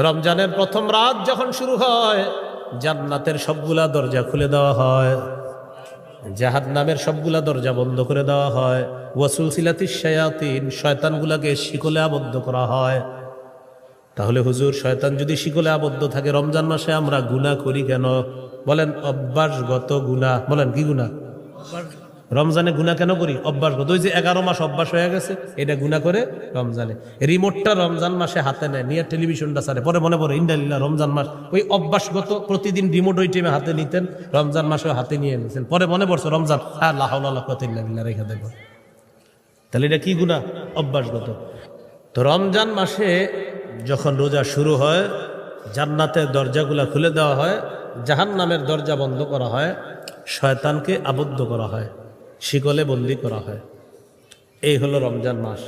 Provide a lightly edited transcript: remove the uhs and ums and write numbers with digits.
রমজানের প্রথম রাত যখন শুরু হয় জান্নাতের সবগুলা দরজা খুলে দেওয়া হয়, জাহান্নামের সবগুলা দরজা বন্ধ করে দেওয়া হয়। ওয়াসুলসিলাতিশ শায়াতিন, শয়তানগুলাকে শিকলে আবদ্ধ করা হয়। তাহলে হুজুর, শয়তান যদি শিকলে আবদ্ধ থাকে, রমজান মাসে আমরা গুনাহ করি কেন? বলেন অভ্যাসগত গুনাহ। বলেন কি গুনাহ? রমজানে গুনাহ কেন করি? অভ্যাসগত। ওই যে 11 মাস অভ্যাস হয়ে গেছে, এটা গুনাহ করে রমজানে। রিমোটটা রমজান মাসে হাতে নেয়, নিয়ে টেলিভিশনটা ছাড়ে, পরে মনে পড়ে ইন্ডালিল্লাহ রমজান মাস। ওই অভ্যাসগত প্রতিদিন রিমোট ওই টাইমে হাতে নিতেন, রমজান মাসেও হাতে নিয়ে নিয়েছেন, পরে মনে পড়ছে রমজান, হ্যাঁ লা হাওলা ওয়ালা কুওয়াতা ইল্লা বিল্লাহ রেখে দেব। তাহলে এটা কি গুনাহ? অভ্যাসগত। তো রমজান মাসে যখন রোজা শুরু হয়, জান্নাতের দরজাগুলা খুলে দেওয়া হয়, জাহান্নামের দরজা বন্ধ করা হয়, শয়তানকে আবদ্ধ করা হয়, শিকলে বন্দী করা হয়। এই হলো রমজান মাস।